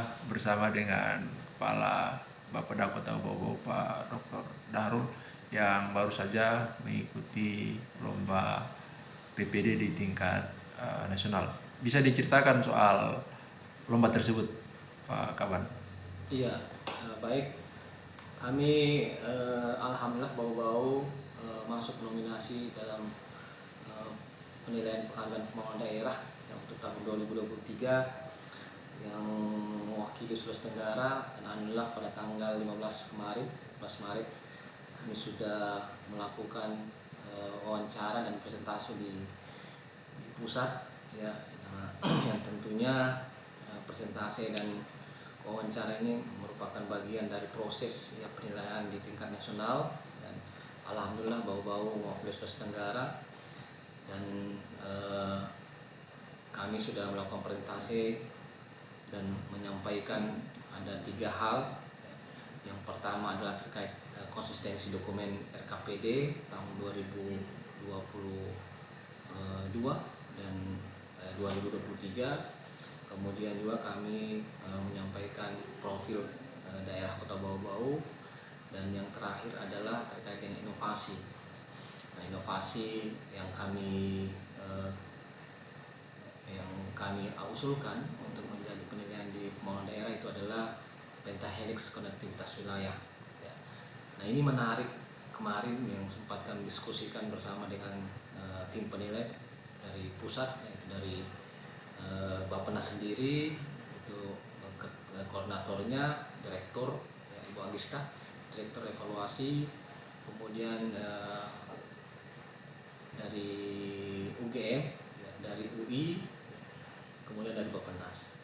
bersama dengan Kepala Bapak Dakota Bobo Pak Dr. Darul yang baru saja mengikuti lomba PPD di tingkat nasional. Bisa diceritakan soal lomba tersebut, Pak Kaban? Iya, baik. Kami alhamdulillah bau-bau masuk nominasi dalam eh, penilaian penghargaan pembangunan daerah yang untuk tahun 2023 yang mewakili Sulawesi Tenggara, dan alhamdulillah pada tanggal 15 kemarin, 15 Maret kami sudah melakukan wawancara dan presentasi di pusat ya, yang tentunya presentasi dan wawancara ini merupakan bagian dari proses ya penilaian di tingkat nasional, dan alhamdulillah bau-bau mewakili Sulawesi Tenggara, dan kami sudah melakukan presentasi dan menyampaikan ada 3 hal. Yang pertama adalah terkait konsistensi dokumen RKPD tahun 2022 dan 2023. Kemudian juga kami menyampaikan profil daerah Kota Bau-Bau, dan yang terakhir adalah terkait dengan inovasi. Nah, inovasi yang kami usulkan untuk menjadi penilaian di pembangunan daerah itu adalah pentahelix konektivitas wilayah. Ya. Nah, ini menarik, kemarin yang sempat kami diskusikan bersama dengan tim penilai dari pusat, yaitu dari Bappenas sendiri, itu koordinatornya, direktur ya, Ibu Agista, direktur evaluasi, kemudian dari UGM, ya, dari UI, kemudian dari Bappenas.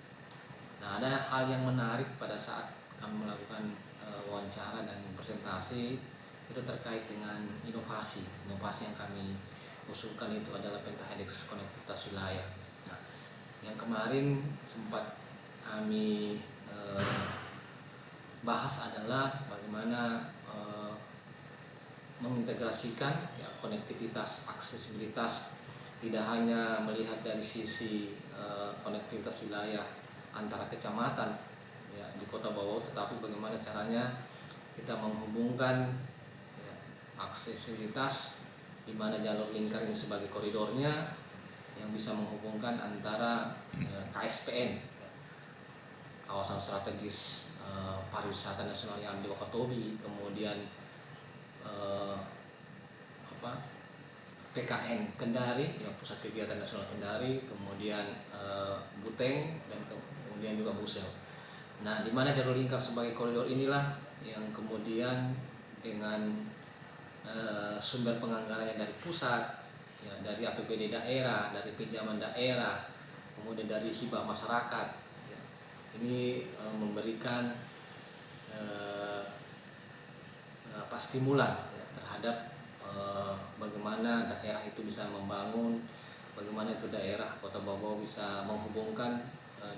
Nah, ada hal yang menarik pada saat kami melakukan wawancara dan presentasi itu terkait dengan inovasi. Inovasi yang kami usulkan itu adalah pentahelix konektivitas wilayah. Nah, yang kemarin sempat kami bahas adalah bagaimana mengintegrasikan ya konektivitas, aksesibilitas, tidak hanya melihat dari sisi konektivitas wilayah antara kecamatan ya di Kota Bau, tetapi bagaimana caranya kita menghubungkan ya, aksesibilitas, di mana jalur lingkar ini sebagai koridornya yang bisa menghubungkan antara KSPN ya, kawasan strategis pariwisata nasional yang di Wakatobi, kemudian PKN Kendari yang pusat kegiatan nasional Kendari, kemudian Buteng, dan kemudian juga Busel. Nah, di mana jalur lingkar sebagai koridor inilah yang kemudian dengan sumber penganggarannya dari pusat, ya, dari APBD daerah, dari pinjaman daerah, kemudian dari hibah masyarakat, ya, ini memberikan stimulan ya, terhadap bagaimana daerah itu bisa membangun, bagaimana itu daerah Kota Bau bisa menghubungkan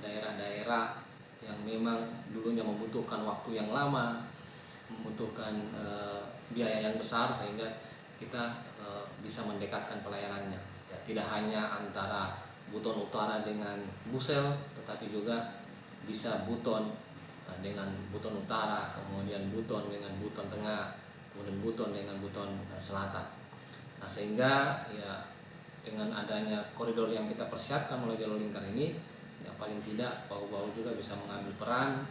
daerah-daerah yang memang dulunya membutuhkan waktu yang lama, membutuhkan biaya yang besar, sehingga kita bisa mendekatkan pelayanannya. Ya, tidak hanya antara Buton Utara dengan Busel, tetapi juga bisa Buton dengan Buton Utara, kemudian Buton dengan Buton Tengah, kemudian Buton dengan Buton Selatan. Nah, sehingga ya dengan adanya koridor yang kita persiapkan melalui jalur lingkar ini, ya paling tidak Bau-Bau juga bisa mengambil peran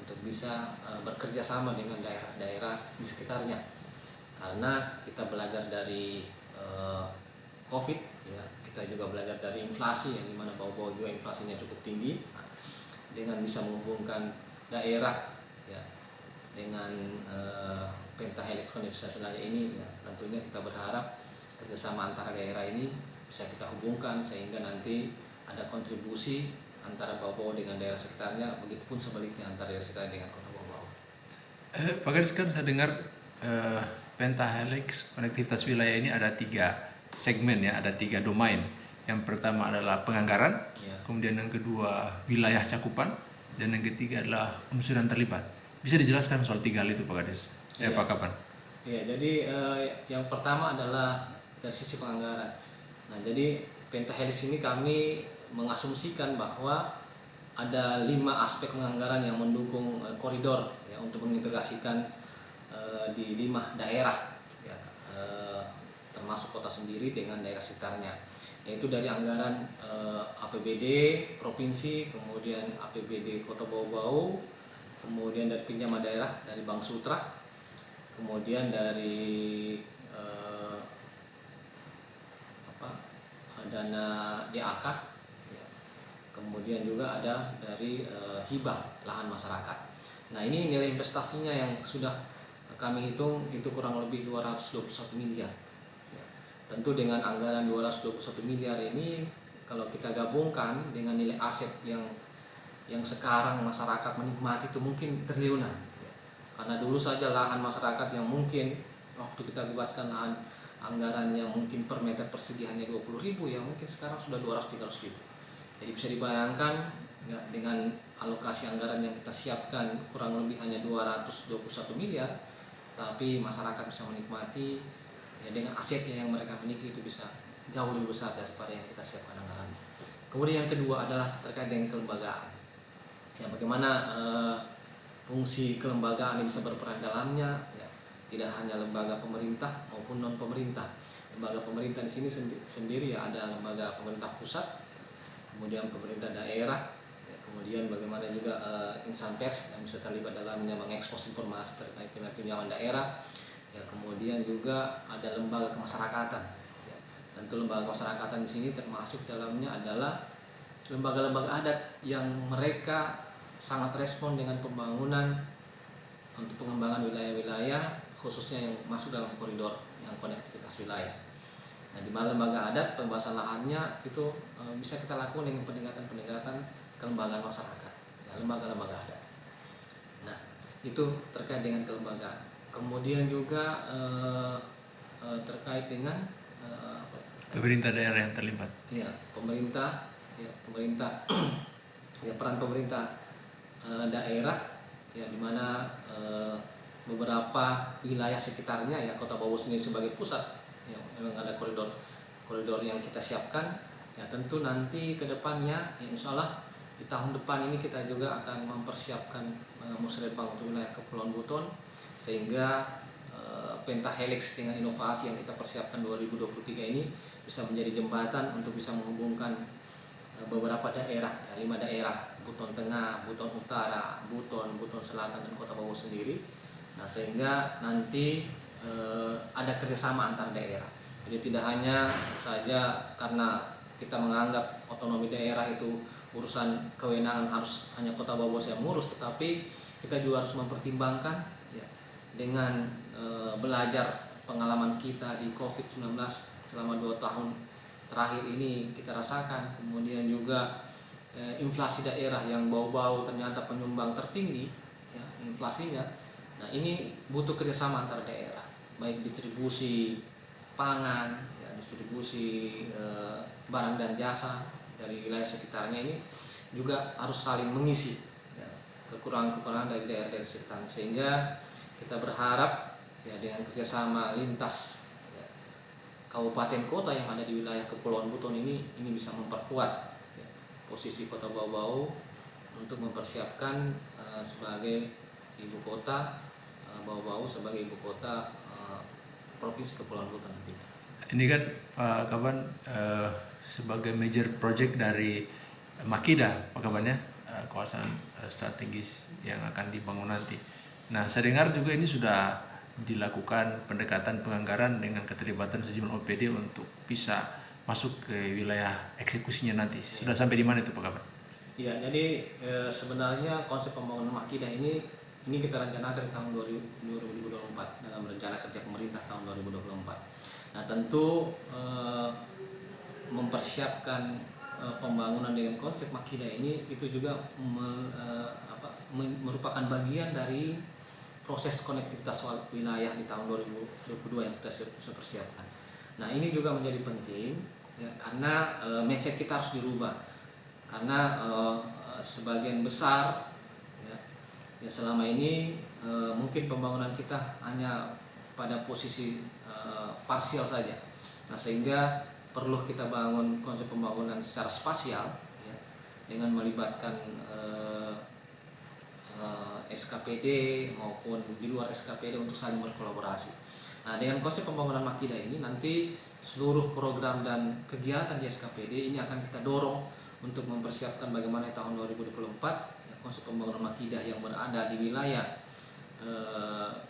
untuk bisa bekerja sama dengan daerah-daerah di sekitarnya. Karena kita belajar dari COVID, ya kita juga belajar dari inflasi, yang dimana Bau-Bau juga inflasinya cukup tinggi. Nah, dengan bisa menghubungkan daerah ya dengan pentahelix konektivitas wilayah ini, ya tentunya kita berharap kerjasama antara daerah ini bisa kita hubungkan, sehingga nanti ada kontribusi antara Bau-Bau dengan daerah sekitarnya, begitupun sebaliknya antara daerah sekitar dengan Kota Bau-Bau. Pak Gadis, kan saya dengar pentahelix konektivitas wilayah ini ada 3 segmen ya, ada 3 domain. Yang pertama adalah penganggaran, ya, kemudian yang kedua wilayah cakupan, dan yang ketiga adalah unsur yang terlibat. Bisa dijelaskan soal 3 hal itu, Pak Gadis? Ya. Pak Kapan? Ya, jadi yang pertama adalah dari sisi penganggaran. Nah, jadi pentahelix ini kami mengasumsikan bahwa ada 5 aspek penganggaran yang mendukung koridor ya untuk mengintegrasikan di 5 daerah ya, termasuk kota sendiri dengan daerah sekitarnya, yaitu dari anggaran APBD provinsi, kemudian APBD Kota Bau-Bau, kemudian dari pinjaman daerah dari Bank Sutra, kemudian dari dana DAK ya. Kemudian juga ada dari hibah lahan masyarakat. Nah, ini nilai investasinya yang sudah kami hitung itu kurang lebih 221 miliar ya. Tentu dengan anggaran 221 miliar ini kalau kita gabungkan dengan nilai aset yang sekarang masyarakat menikmati itu mungkin triliunan ya. Karena dulu saja lahan masyarakat yang mungkin waktu kita bebaskan lahan anggarannya mungkin per meter persegi hanya 20.000 ya, mungkin sekarang sudah 200-300 ribu. Jadi bisa dibayangkan ya, dengan alokasi anggaran yang kita siapkan kurang lebih hanya 221 miliar, tapi masyarakat bisa menikmati ya, dengan asetnya yang mereka miliki itu bisa jauh lebih besar daripada yang kita siapkan anggarannya. Kemudian yang kedua adalah terkait dengan kelembagaan. Ya, bagaimana fungsi kelembagaan yang bisa berperan dalamnya ya, tidak hanya lembaga pemerintah maupun non pemerintah. Lembaga pemerintah di sini sendiri ya, ada lembaga pemerintah pusat, kemudian pemerintah daerah, ya, kemudian bagaimana juga insan pers yang bisa terlibat dalamnya mengekspos informasi terkait dengan pinjaman daerah, ya, kemudian juga ada lembaga kemasyarakatan. Ya, tentu lembaga kemasyarakatan di sini termasuk dalamnya adalah lembaga-lembaga adat yang mereka sangat respon dengan pembangunan untuk pengembangan wilayah-wilayah khususnya yang masuk dalam koridor yang konektivitas wilayah. Nah, di mana lembaga adat pembahasan lahannya itu bisa kita lakukan dengan pendekatan kelembagaan masyarakat, ya, lembaga-lembaga adat. Nah, itu terkait dengan kelembagaan. Kemudian juga terkait dengan pemerintah daerah yang terlibat. Ya, pemerintah, ya, peran pemerintah daerah, ya, di mana beberapa wilayah sekitarnya ya Kota Bau sendiri sebagai pusat ya, memang ada koridor yang kita siapkan ya. Tentu nanti ke depannya ya, insya Allah di tahun depan ini kita juga akan mempersiapkan musrembang untuk wilayah Kepulauan Buton, sehingga pentahelix dengan inovasi yang kita persiapkan 2023 ini bisa menjadi jembatan untuk bisa menghubungkan beberapa daerah ya, 5 daerah, Buton Tengah, Buton Utara, Buton Selatan, dan Kota Bau sendiri. Nah, sehingga nanti ada kerjasama antar daerah. Jadi tidak hanya saja karena kita menganggap otonomi daerah itu urusan kewenangan harus hanya Kota Bau yang mengurus, tetapi kita juga harus mempertimbangkan ya, dengan belajar pengalaman kita di COVID-19 selama 2 tahun terakhir ini kita rasakan, kemudian juga inflasi daerah yang Bau ternyata penyumbang tertinggi ya, inflasinya. Nah, ini butuh kerjasama antar daerah, baik distribusi pangan, ya, distribusi barang dan jasa dari wilayah sekitarnya ini juga harus saling mengisi ya, kekurangan-kekurangan dari daerah-daerah sekitarnya, sehingga kita berharap ya dengan kerjasama lintas ya, kabupaten kota yang ada di wilayah Kepulauan Buton ini bisa memperkuat ya, posisi Kota Bau untuk mempersiapkan sebagai ibu kota Bau sebagai ibu kota provinsi Kepulauan Buton nanti. Ini kan Pak Kaban sebagai major project dari Makida, Pak Kaban ya, kawasan strategis yang akan dibangun nanti. Nah, saya dengar juga ini sudah dilakukan pendekatan penganggaran dengan keterlibatan sejumlah OPD untuk bisa masuk ke wilayah eksekusinya nanti. Sudah sampai di mana itu Pak Kaban? Iya, jadi sebenarnya konsep pembangunan Makida ini kita rencanakan di tahun 2024 dalam rencana kerja pemerintah tahun 2024. Nah, tentu mempersiapkan pembangunan dengan konsep Makida ini itu juga merupakan bagian dari proses konektivitas wilayah di tahun 2022 yang kita persiapkan. Nah, ini juga menjadi penting ya, karena mindset kita harus dirubah, karena sebagian besar ya selama ini mungkin pembangunan kita hanya pada posisi parsial saja. Nah, sehingga perlu kita bangun konsep pembangunan secara spasial ya, dengan melibatkan SKPD maupun di luar SKPD untuk saling berkolaborasi. Nah, dengan konsep pembangunan Makida ini nanti seluruh program dan kegiatan di SKPD ini akan kita dorong untuk mempersiapkan bagaimana tahun 2024 ya, konsep pembangunan Makida yang berada di wilayah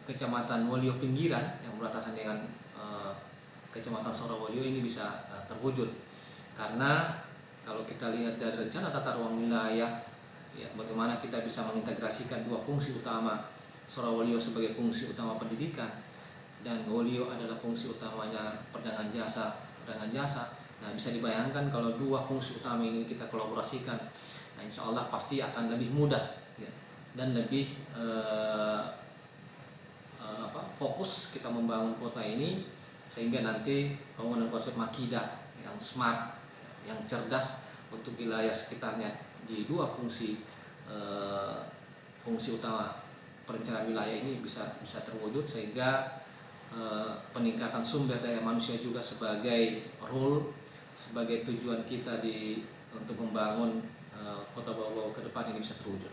Kecamatan Wolio Pinggiran yang berbatasan dengan Kecamatan Sorowolio ini bisa terwujud. Karena kalau kita lihat dari rencana tata ruang wilayah ya, bagaimana kita bisa mengintegrasikan dua fungsi utama, Sorowolio sebagai fungsi utama pendidikan dan Wolio adalah fungsi utamanya perdagangan jasa. Nah, bisa dibayangkan kalau dua fungsi utama ini kita kolaborasikan, nah insya Allah pasti akan lebih mudah ya, dan lebih fokus kita membangun kota ini, sehingga nanti bangunan konsep Makida yang smart, yang cerdas untuk wilayah sekitarnya di dua fungsi utama perencanaan wilayah ini bisa terwujud, sehingga peningkatan sumber daya manusia juga sebagai sebagai tujuan kita untuk membangun Kota Bau Bau ke depan ini bisa terwujud.